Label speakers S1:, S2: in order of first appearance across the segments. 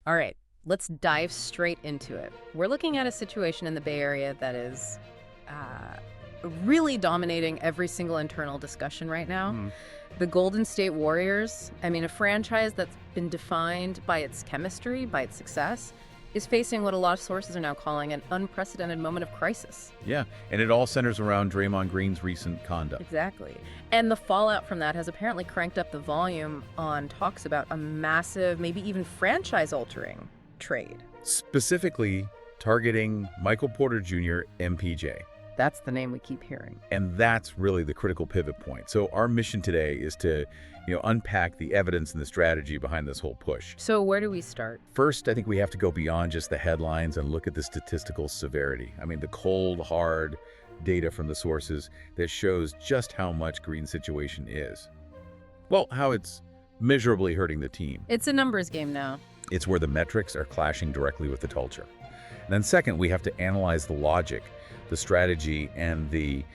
S1: All right, let's dive straight into it. We're looking at a situation in the Bay Area that is really dominating every single internal discussion right now.
S2: Hmm.
S1: The Golden State Warriors, I mean, a franchise that's been defined by its chemistry, by its success, is facing what a lot of sources are now calling an unprecedented moment of crisis.
S2: Yeah, and it all centers around Draymond Green's recent conduct.
S1: Exactly. And the fallout from that has apparently cranked up the volume on talks about a massive, maybe even franchise-altering trade.
S2: Specifically targeting Michael Porter Jr., MPJ.
S1: That's the name we keep hearing.
S2: And that's really the critical pivot point. So our mission today is to, unpack the evidence and the strategy behind this whole push.
S1: So where do we start?
S2: First, I think we have to go beyond just the headlines and look at the statistical severity. I mean, the cold, hard data from the sources that shows just how much Green's situation is. Well, how it's miserably hurting the team.
S1: It's a numbers game now.
S2: It's where the metrics are clashing directly with the culture. And then second, we have to analyze the logic, the strategy, and the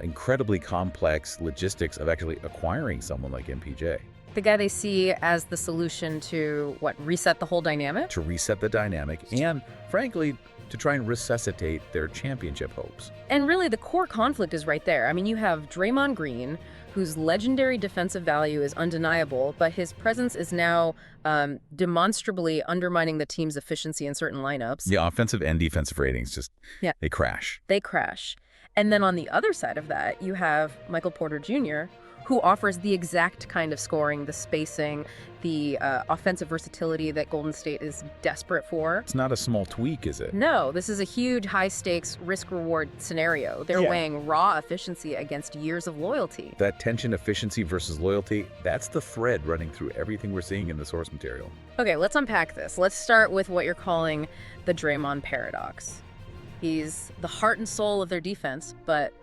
S2: incredibly complex logistics of actually acquiring someone like MPJ.
S1: The guy they see as the solution to, reset the whole dynamic?
S2: To reset the dynamic and, frankly, to try and resuscitate their championship hopes.
S1: And really, the core conflict is right there. I mean, you have Draymond Green, whose legendary defensive value is undeniable, but his presence is now demonstrably undermining the team's efficiency in certain lineups.
S2: Yeah, offensive and defensive ratings they crash.
S1: They crash. And then on the other side of that, you have Michael Porter Jr., who offers the exact kind of scoring, the spacing, the offensive versatility that Golden State is desperate for.
S2: It's not a small tweak, is it?
S1: No, this is a huge high-stakes risk-reward scenario. They're weighing raw efficiency against years of loyalty.
S2: That tension, efficiency versus loyalty, that's the thread running through everything we're seeing in the source material.
S1: Okay, let's unpack this. Let's start with what you're calling the Draymond paradox. He's the heart and soul of their defense, but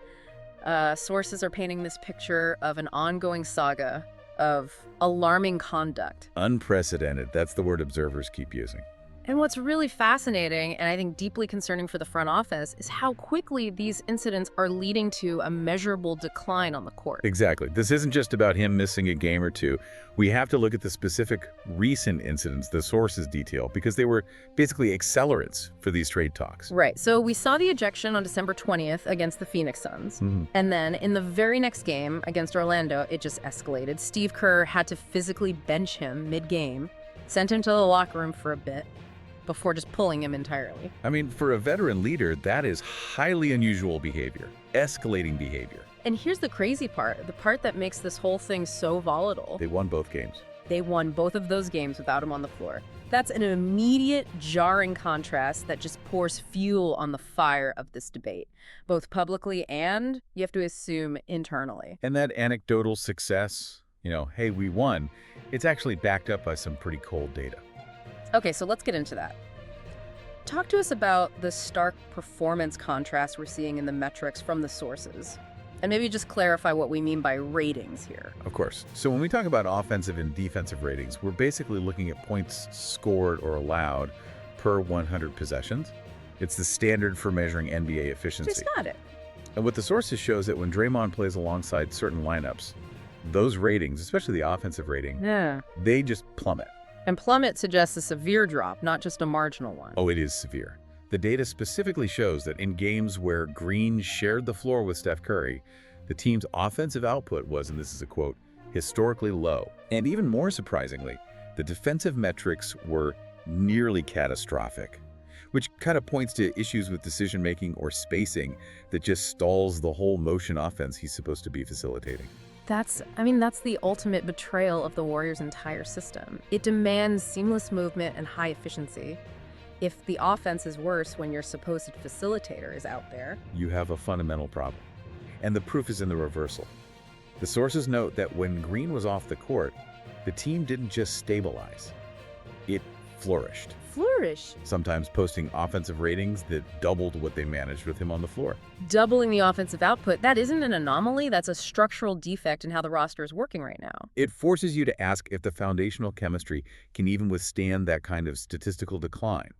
S1: sources are painting this picture of an ongoing saga of alarming conduct.
S2: Unprecedented. That's the word observers keep using.
S1: And what's really fascinating, and I think deeply concerning for the front office, is how quickly these incidents are leading to a measurable decline on the court.
S2: Exactly. This isn't just about him missing a game or two. We have to look at the specific recent incidents the sources detail, because they were basically accelerants for these trade talks.
S1: Right. So we saw the ejection on December 20th against the Phoenix Suns. And then in the very next game against Orlando, it just escalated. Steve Kerr had to physically bench him mid-game, sent him to the locker room for a bit, before just pulling him entirely.
S2: I mean, for a veteran leader, that is highly unusual behavior, escalating behavior.
S1: And here's the crazy part, the part that makes this whole thing so volatile.
S2: They won both games.
S1: They won both of those games without him on the floor. That's an immediate, jarring contrast that just pours fuel on the fire of this debate, both publicly and, you have to assume, internally.
S2: And that anecdotal success, hey, we won, it's actually backed up by some pretty cold data.
S1: Okay, so let's get into that. Talk to us about the stark performance contrast we're seeing in the metrics from the sources. And maybe just clarify what we mean by ratings here.
S2: Of course. So when we talk about offensive and defensive ratings, we're basically looking at points scored or allowed per 100 possessions. It's the standard for measuring NBA efficiency.
S1: Just got it.
S2: And what the sources shows that when Draymond plays alongside certain lineups, those ratings, especially the offensive rating, they just plummet.
S1: And plummet suggests a severe drop, not just a marginal one.
S2: Oh, it is severe. The data specifically shows that in games where Green shared the floor with Steph Curry, the team's offensive output was, and this is a quote, historically low. And even more surprisingly, the defensive metrics were nearly catastrophic, which kind of points to issues with decision-making or spacing that just stalls the whole motion offense he's supposed to be facilitating.
S1: That's the ultimate betrayal of the Warriors' entire system. It demands seamless movement and high efficiency. If the offense is worse when your supposed facilitator is out there,
S2: you have a fundamental problem. And the proof is in the reversal. The sources note that when Green was off the court, the team didn't just stabilize. It flourished. Sometimes posting offensive ratings that doubled what they managed with him on the floor.
S1: Doubling the offensive output, that isn't an anomaly, that's a structural defect in how the roster is working right now.
S2: It forces you to ask if the foundational chemistry can even withstand that kind of statistical decline.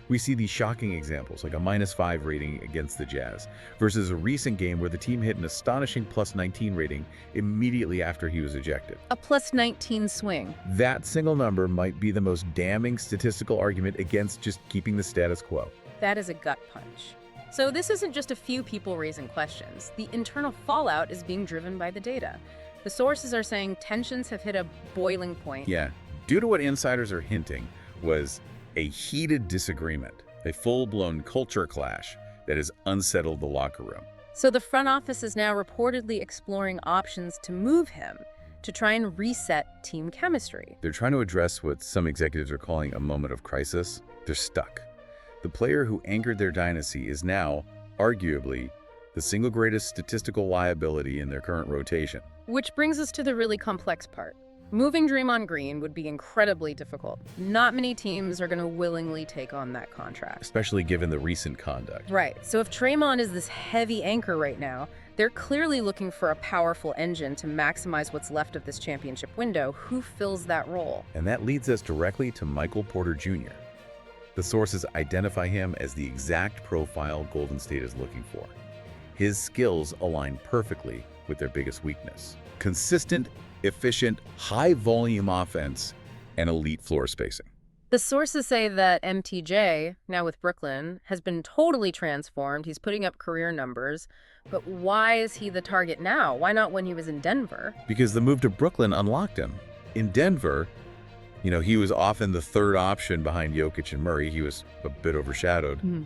S2: We see these shocking examples, like a -5 rating against the Jazz, versus a recent game where the team hit an astonishing +19 rating immediately after he was ejected.
S1: A +19 swing.
S2: That single number might be the most damning statistical argument against just keeping the status quo.
S1: That is a gut punch. So this isn't just a few people raising questions. The internal fallout is being driven by the data. The sources are saying tensions have hit a boiling point.
S2: Yeah, due to what insiders are hinting was a heated disagreement, a full-blown culture clash that has unsettled the locker room.
S1: So the front office is now reportedly exploring options to move him to try and reset team chemistry.
S2: They're trying to address what some executives are calling a moment of crisis. They're stuck. The player who anchored their dynasty is now, arguably, the single greatest statistical liability in their current rotation.
S1: Which brings us to the really complex part. Moving Draymond Green would be incredibly difficult. Not many teams are going to willingly take on that contract.
S2: Especially given the recent conduct.
S1: Right. So if Draymond is this heavy anchor right now, they're clearly looking for a powerful engine to maximize what's left of this championship window. Who fills that role?
S2: And that leads us directly to Michael Porter Jr. The sources identify him as the exact profile Golden State is looking for. His skills align perfectly with their biggest weakness: consistent, efficient, high-volume offense and elite floor spacing.
S1: The sources say that MTJ, now with Brooklyn, has been totally transformed. He's putting up career numbers. But why is he the target now? Why not when he was in Denver?
S2: Because the move to Brooklyn unlocked him. In Denver, he was often the third option behind Jokic and Murray. He was a bit overshadowed.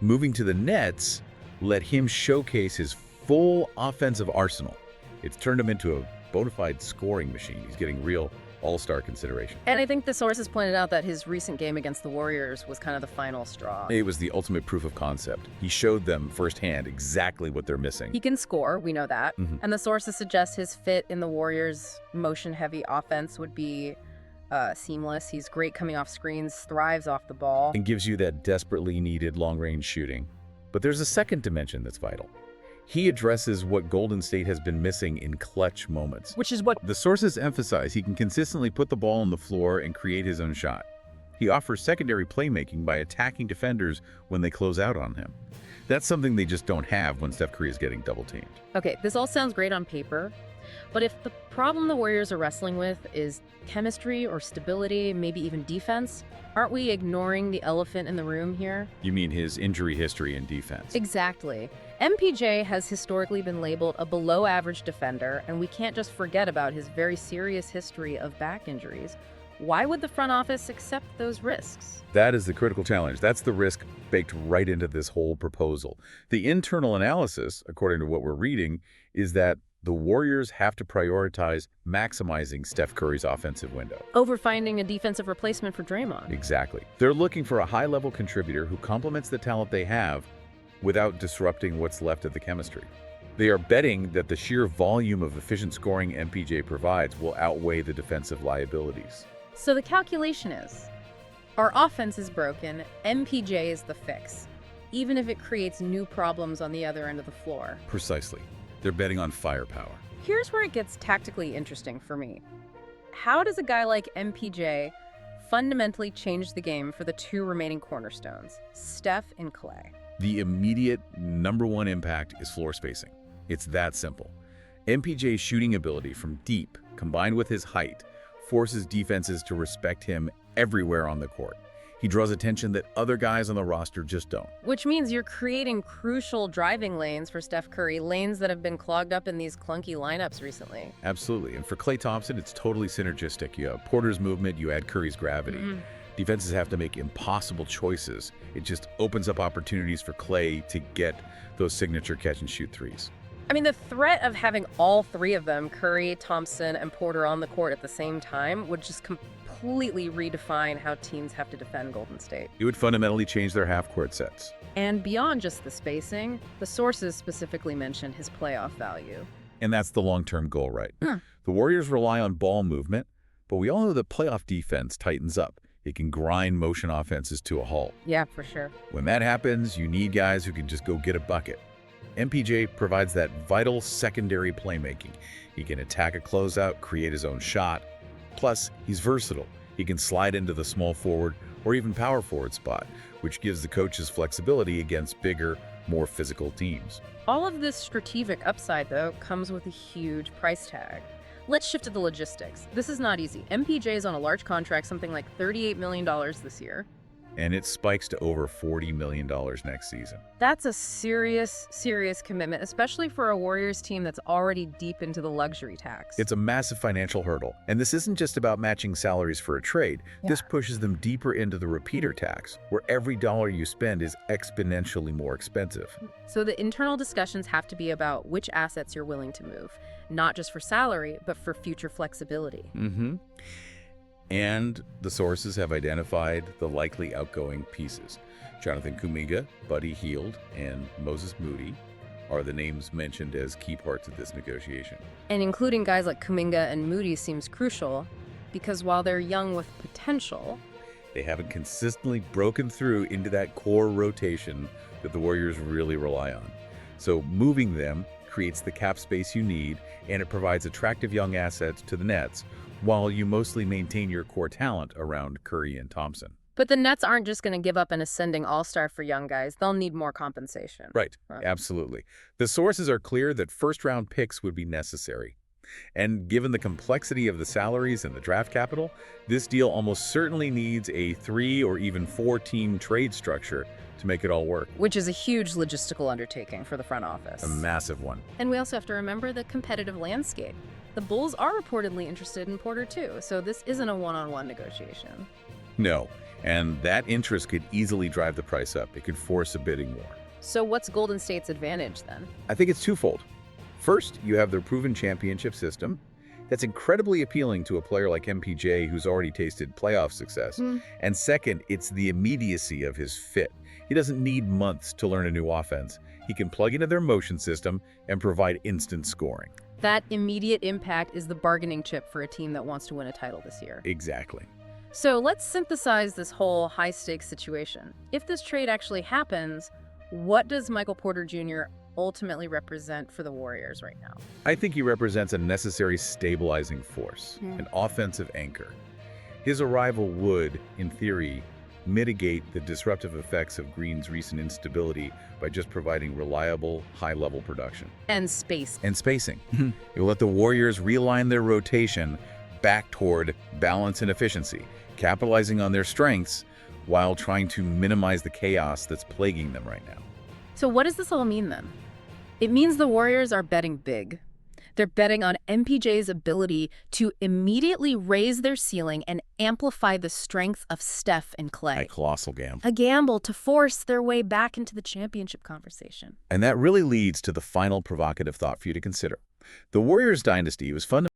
S2: Moving to the Nets let him showcase his full offensive arsenal. It's turned him into a bona fide scoring machine. He's getting real all-star consideration.
S1: And I think the sources pointed out that his recent game against the Warriors was kind of the final straw.
S2: It was the ultimate proof of concept. He showed them firsthand exactly what they're missing.
S1: He can score, we know that. And the sources suggest his fit in the Warriors' motion-heavy offense would be seamless. He's great coming off screens, thrives off the ball.
S2: And gives you that desperately needed long-range shooting. But there's a second dimension that's vital. He addresses what Golden State has been missing in clutch moments.
S1: Which is what
S2: the sources emphasize. He can consistently put the ball on the floor and create his own shot. He offers secondary playmaking by attacking defenders when they close out on him. That's something they just don't have when Steph Curry is getting double-teamed.
S1: Okay, this all sounds great on paper, but if the problem the Warriors are wrestling with is chemistry or stability, maybe even defense, aren't we ignoring the elephant in the room here?
S2: You mean his injury history and defense?
S1: Exactly. MPJ has historically been labeled a below-average defender, and we can't just forget about his very serious history of back injuries. Why would the front office accept those risks?
S2: That is the critical challenge. That's the risk baked right into this whole proposal. The internal analysis, according to what we're reading, is that the Warriors have to prioritize maximizing Steph Curry's offensive window
S1: over finding a defensive replacement for Draymond.
S2: Exactly. They're looking for a high-level contributor who complements the talent they have without disrupting what's left of the chemistry. They are betting that the sheer volume of efficient scoring MPJ provides will outweigh the defensive liabilities.
S1: So the calculation is, our offense is broken, MPJ is the fix, even if it creates new problems on the other end of the floor.
S2: Precisely. They're betting on firepower.
S1: Here's where it gets tactically interesting for me. How does a guy like MPJ fundamentally change the game for the two remaining cornerstones, Steph and Clay?
S2: The immediate #1 impact is floor spacing. It's that simple. MPJ's shooting ability from deep, combined with his height, forces defenses to respect him everywhere on the court. He draws attention that other guys on the roster just don't.
S1: Which means you're creating crucial driving lanes for Steph Curry, lanes that have been clogged up in these clunky lineups recently.
S2: Absolutely. And for Klay Thompson, it's totally synergistic. You have Porter's movement, you add Curry's gravity. Defenses have to make impossible choices. It just opens up opportunities for Klay to get those signature catch-and-shoot threes.
S1: I mean, the threat of having all three of them, Curry, Thompson, and Porter, on the court at the same time would just completely redefine how teams have to defend Golden State.
S2: It would fundamentally change their half-court sets.
S1: And beyond just the spacing, the sources specifically mention his playoff value.
S2: And that's the long-term goal, right? The Warriors rely on ball movement, but we all know that playoff defense tightens up. It can grind motion offenses to a halt.
S1: Yeah, for sure.
S2: When that happens, you need guys who can just go get a bucket. MPJ provides that vital secondary playmaking. He can attack a closeout, create his own shot. Plus, he's versatile. He can slide into the small forward or even power forward spot, which gives the coaches flexibility against bigger, more physical teams.
S1: All of this strategic upside, though, comes with a huge price tag. Let's shift to the logistics. This is not easy. MPJ is on a large contract, something like $38 million this year.
S2: And it spikes to over $40 million next season.
S1: That's a serious, serious commitment, especially for a Warriors team that's already deep into the luxury tax.
S2: It's a massive financial hurdle. And this isn't just about matching salaries for a trade. This pushes them deeper into the repeater tax, where every dollar you spend is exponentially more expensive.
S1: So the internal discussions have to be about which assets you're willing to move, not just for salary, but for future flexibility.
S2: And the sources have identified the likely outgoing pieces. Jonathan Kuminga, Buddy Hield, and Moses Moody are the names mentioned as key parts of this negotiation.
S1: And including guys like Kuminga and Moody seems crucial because while they're young with potential,
S2: they haven't consistently broken through into that core rotation that the Warriors really rely on. So moving them creates the cap space you need, and it provides attractive young assets to the Nets, while you mostly maintain your core talent around Curry and Thompson.
S1: But the Nets aren't just going to give up an ascending all-star for young guys. They'll need more compensation.
S2: Right. Absolutely. The sources are clear that first-round picks would be necessary. And given the complexity of the salaries and the draft capital, this deal almost certainly needs a 3 or even 4-team trade structure to make it all work.
S1: Which is a huge logistical undertaking for the front office.
S2: A massive one.
S1: And we also have to remember the competitive landscape. The Bulls are reportedly interested in Porter too, so this isn't a one-on-one negotiation.
S2: No, and that interest could easily drive the price up. It could force a bidding war.
S1: So what's Golden State's advantage then?
S2: I think it's twofold. First, you have their proven championship system. That's incredibly appealing to a player like MPJ who's already tasted playoff success. And second, it's the immediacy of his fit. He doesn't need months to learn a new offense. He can plug into their motion system and provide instant scoring.
S1: That immediate impact is the bargaining chip for a team that wants to win a title this year.
S2: Exactly.
S1: So let's synthesize this whole high-stakes situation. If this trade actually happens, what does Michael Porter Jr. ultimately represent for the Warriors right now?
S2: I think he represents a necessary stabilizing force, an offensive anchor. His arrival would, in theory, mitigate the disruptive effects of Green's recent instability by just providing reliable, high-level production.
S1: And space.
S2: And spacing. It will let the Warriors realign their rotation back toward balance and efficiency, capitalizing on their strengths while trying to minimize the chaos that's plaguing them right now.
S1: So what does this all mean then? It means the Warriors are betting big. They're betting on MPJ's ability to immediately raise their ceiling and amplify the strength of Steph and Clay.
S2: A colossal gamble.
S1: A gamble to force their way back into the championship conversation.
S2: And that really leads to the final provocative thought for you to consider. The Warriors dynasty was fundamentally